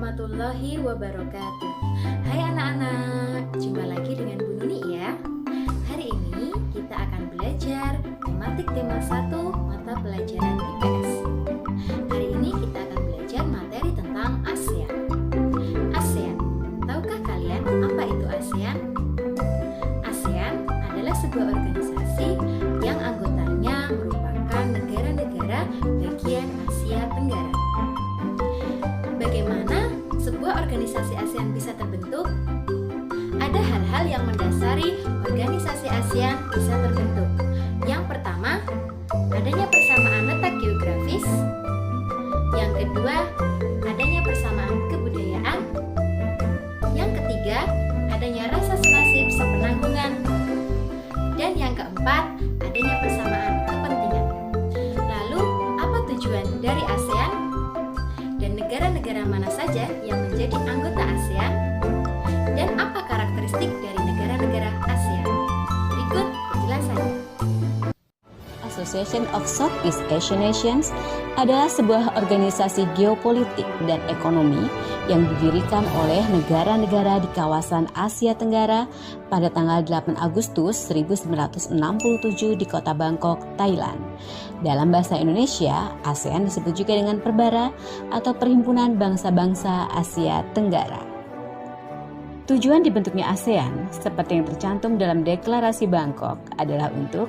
warahmatullahi wabarakatuh. Hai anak-anak, jumpa lagi dengan Bu Nuni ya. Hari ini kita akan belajar tematik tema 1 mata pelajaran IPS. Hari ini kita akan belajar materi tentang ASEAN. ASEAN, tahukah kalian apa itu ASEAN? ASEAN adalah sebuah organisasi yang anggotanya merupakan negara-negara bagian Asia Tenggara. Bagaimana sebuah organisasi ASEAN bisa terbentuk? Ada hal-hal yang mendasari organisasi ASEAN bisa terbentuk. Yang pertama, adanya persamaan letak geografis. Yang kedua, adanya persamaan kebudayaan. Yang ketiga, adanya rasa senasib sepenanggungan. Dan yang keempat, adanya persamaan kepentingan. Lalu, apa tujuan dari ASEAN? Dan negara-negara mana saja yang menjadi anggota ASEAN? Dan apa karakteristik dari negara-negara ASEAN? Berikut penjelasannya. Association of Southeast Asian Nations adalah sebuah organisasi geopolitik dan ekonomi yang didirikan oleh negara-negara di kawasan Asia Tenggara pada tanggal 8 Agustus 1967 di kota Bangkok, Thailand. Dalam bahasa Indonesia, ASEAN disebut juga dengan Perbara atau Perhimpunan Bangsa-Bangsa Asia Tenggara. Tujuan dibentuknya ASEAN, seperti yang tercantum dalam Deklarasi Bangkok, adalah untuk: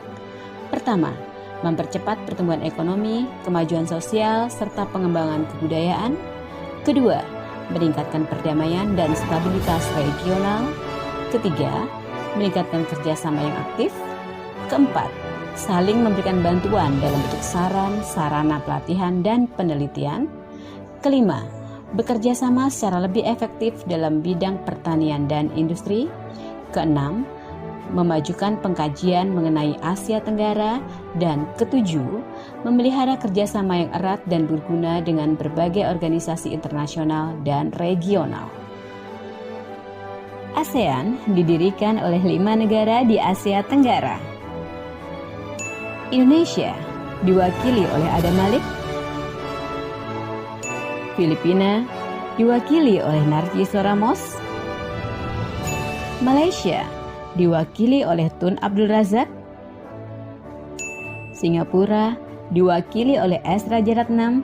pertama, mempercepat pertumbuhan ekonomi, kemajuan sosial, serta pengembangan kebudayaan. Kedua, meningkatkan perdamaian dan stabilitas regional. Ketiga, meningkatkan kerjasama yang aktif. Keempat, saling memberikan bantuan dalam bentuk saran, sarana pelatihan, dan penelitian. Kelima, bekerja sama secara lebih efektif dalam bidang pertanian dan industri. Keenam, memajukan pengkajian mengenai Asia Tenggara. Dan ketujuh, memelihara kerjasama yang erat dan berguna dengan berbagai organisasi internasional dan regional. ASEAN didirikan oleh 5 negara di Asia Tenggara. Indonesia diwakili oleh Adam Malik. Filipina diwakili oleh Narciso Ramos. Malaysia diwakili oleh Tun Abdul Razak. Singapura diwakili oleh S. Rajaratnam.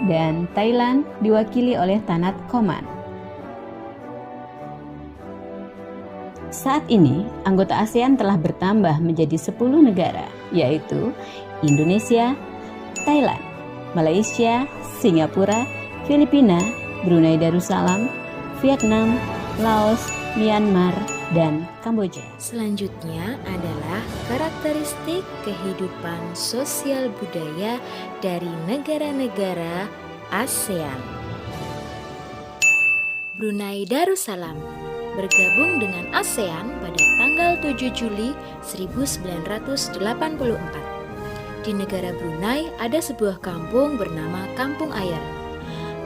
Dan Thailand diwakili oleh Tanat Koman. Saat ini, anggota ASEAN telah bertambah menjadi 10 negara, yaitu Indonesia, Thailand, Malaysia, Singapura, Filipina, Brunei Darussalam, Vietnam, Laos, Myanmar, dan Kamboja. Selanjutnya adalah karakteristik kehidupan sosial budaya dari negara-negara ASEAN. Brunei Darussalam bergabung dengan ASEAN pada tanggal 7 Juli 1984. Di negara Brunei ada sebuah kampung bernama Kampung Ayer.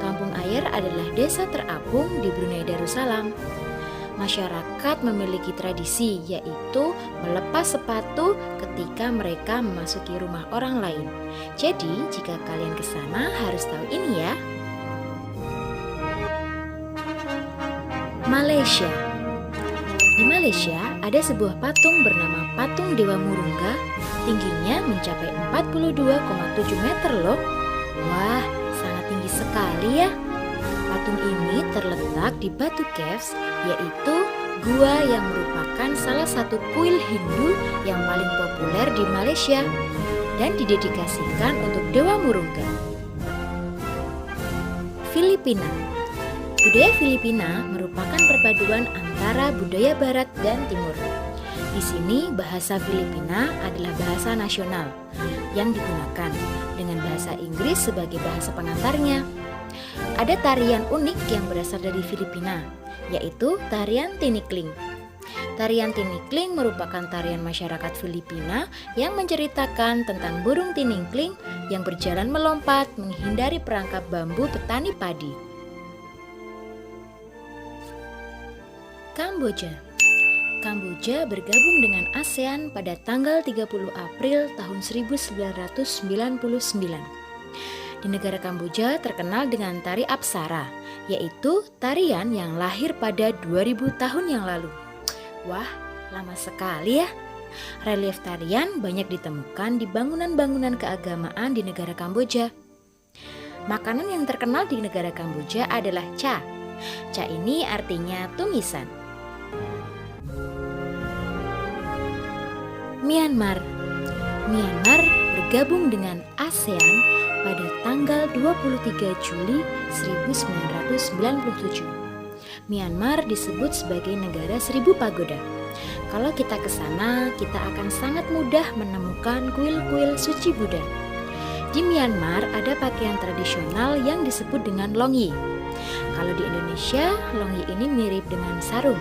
Kampung Ayer adalah desa terapung di Brunei Darussalam. Masyarakat memiliki tradisi, yaitu melepas sepatu ketika mereka memasuki rumah orang lain. Jadi, jika kalian ke sana harus tahu ini ya. Malaysia. Di Malaysia ada sebuah patung bernama Patung Dewa Murungga. Tingginya mencapai 42,7 meter loh. Wah, sangat tinggi sekali ya. Patung ini terletak di Batu Caves, yaitu gua yang merupakan salah satu kuil Hindu yang paling populer di Malaysia dan didedikasikan untuk Dewa Murungga. Filipina. Budaya Filipina merupakan perpaduan antara budaya barat dan timur. Di sini bahasa Filipina adalah bahasa nasional yang digunakan dengan bahasa Inggris sebagai bahasa pengantarnya. Ada tarian unik yang berasal dari Filipina, yaitu tarian tinikling. Tarian tinikling merupakan tarian masyarakat Filipina yang menceritakan tentang burung tinikling yang berjalan melompat menghindari perangkap bambu petani padi. Kamboja. Kamboja bergabung dengan ASEAN pada tanggal 30 April tahun 1999. Di negara Kamboja terkenal dengan tari Apsara, yaitu tarian yang lahir pada 2000 tahun yang lalu. Wah, lama sekali ya. Relief tarian banyak ditemukan di bangunan-bangunan keagamaan di negara Kamboja. Makanan yang terkenal di negara Kamboja adalah cha. Cha ini artinya tumisan. Myanmar bergabung dengan ASEAN pada tanggal 23 Juli 1997. Myanmar disebut sebagai negara 1000 pagoda. Kalau kita ke sana, kita akan sangat mudah menemukan kuil-kuil suci Buddha. Di Myanmar ada pakaian tradisional yang disebut dengan longyi. Kalau di Indonesia, longyi ini mirip dengan sarung.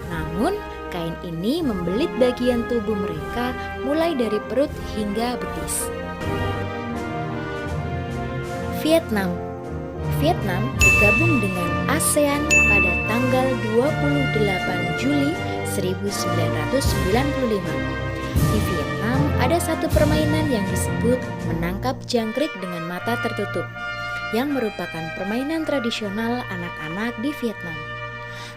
Namun, kain ini membelit bagian tubuh mereka mulai dari perut hingga betis. Vietnam bergabung dengan ASEAN pada tanggal 28 Juli 1995. Di Vietnam ada satu permainan yang disebut menangkap jangkrik dengan mata tertutup, yang merupakan permainan tradisional anak-anak di Vietnam.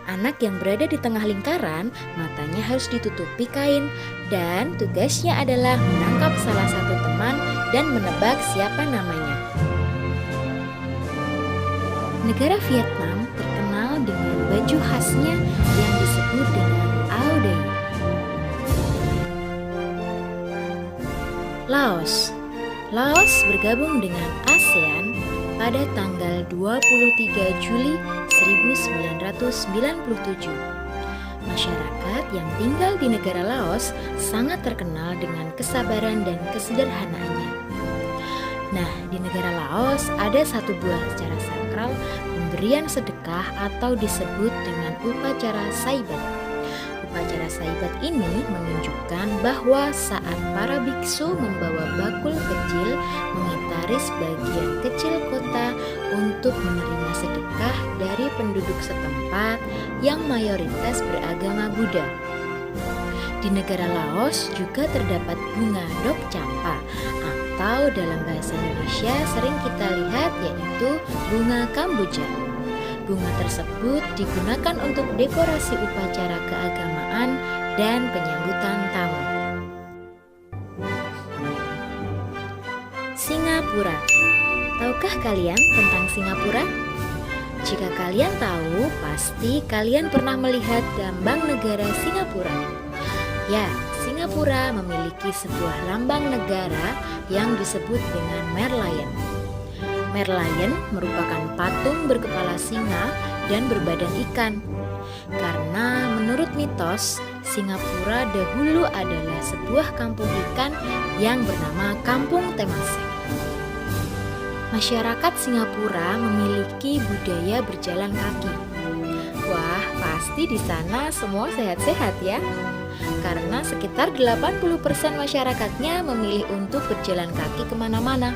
Anak yang berada di tengah lingkaran, matanya harus ditutupi kain, dan tugasnya adalah menangkap salah satu teman dan menebak siapa namanya. Negara Vietnam terkenal dengan baju khasnya yang disebut dengan Áo Dày. Laos bergabung dengan ASEAN pada tanggal 23 Juli 1997. Masyarakat yang tinggal di negara Laos sangat terkenal dengan kesabaran dan kesederhanaannya. Nah, di negara Laos ada satu buah acara sakral pemberian sedekah atau disebut dengan upacara saibat. Upacara saibat ini menunjukkan bahwa saat para biksu membawa bakul kecil mengitari sebagian kecil kota untuk menerima sedekah dari penduduk setempat yang mayoritas beragama Buddha. Di negara Laos juga terdapat bunga dok campa atau dalam bahasa Indonesia sering kita lihat yaitu bunga Kamboja. Bunga tersebut digunakan untuk dekorasi upacara keagamaan dan penyambutan tamu. Singapura. Tahukah kalian tentang Singapura? Jika kalian tahu, pasti kalian pernah melihat lambang negara Singapura. Ya, Singapura memiliki sebuah lambang negara yang disebut dengan Merlion. Merlion merupakan patung berkepala singa dan berbadan ikan. Karena menurut mitos, Singapura dahulu adalah sebuah kampung ikan yang bernama Kampung Temasek. Masyarakat Singapura memiliki budaya berjalan kaki. Wah, pasti di sana semua sehat-sehat ya. Karena sekitar 80% masyarakatnya memilih untuk berjalan kaki kemana-mana.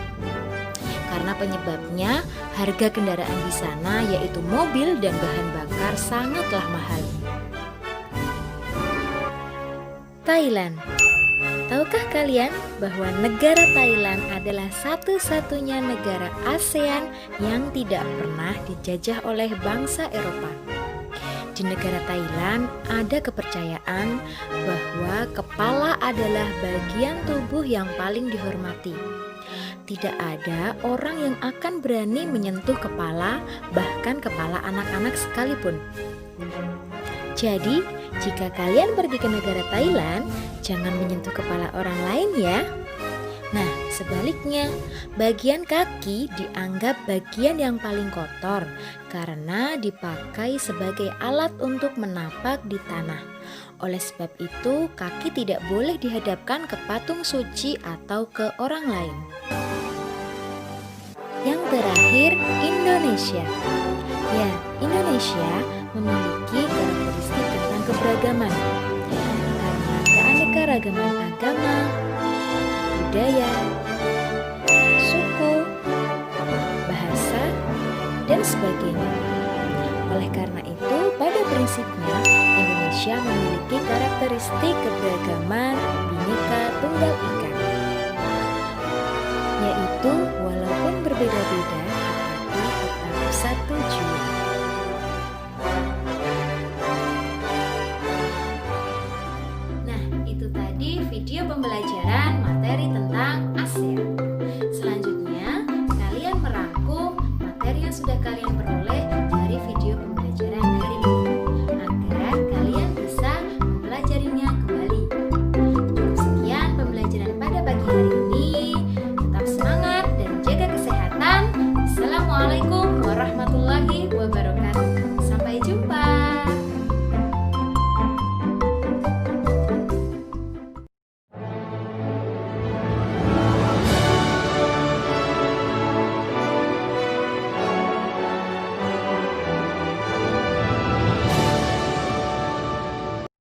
Karena penyebabnya harga kendaraan di sana yaitu mobil dan bahan bakar sangatlah mahal. Thailand. Tahukah kalian bahwa negara Thailand adalah satu-satunya negara ASEAN yang tidak pernah dijajah oleh bangsa Eropa? Di negara Thailand ada kepercayaan bahwa kepala adalah bagian tubuh yang paling dihormati. Tidak ada orang yang akan berani menyentuh kepala, bahkan kepala anak-anak sekalipun. Jadi, jika kalian pergi ke negara Thailand, jangan menyentuh kepala orang lain ya. Nah, sebaliknya, bagian kaki dianggap bagian yang paling kotor karena dipakai sebagai alat untuk menapak di tanah. Oleh sebab itu, kaki tidak boleh dihadapkan ke patung suci atau ke orang lain. Yang terakhir, Indonesia. Ya, Indonesia memiliki karakteristik tentang keberagaman. Karena keanekaragaman agama, budaya, suku, bahasa, dan sebagainya. Oleh karena itu, pada prinsipnya, Indonesia memiliki karakteristik keberagaman Bhinneka Tunggal Ika, yaitu walaupun berbeda berbeda-beda, tetapi tetap satu jua. Nah, itu tadi video pembelajaran materi tentang ASEAN. Selanjutnya, kalian merangkum materi yang sudah kalian peroleh dari video pembelajaran hari ini agar kalian bisa mempelajarinya kembali. Cukup sekian pembelajaran pada pagi hari ini. Tetap semangat dan jaga kesehatan. Assalamualaikum warahmatullahi wabarakatuh.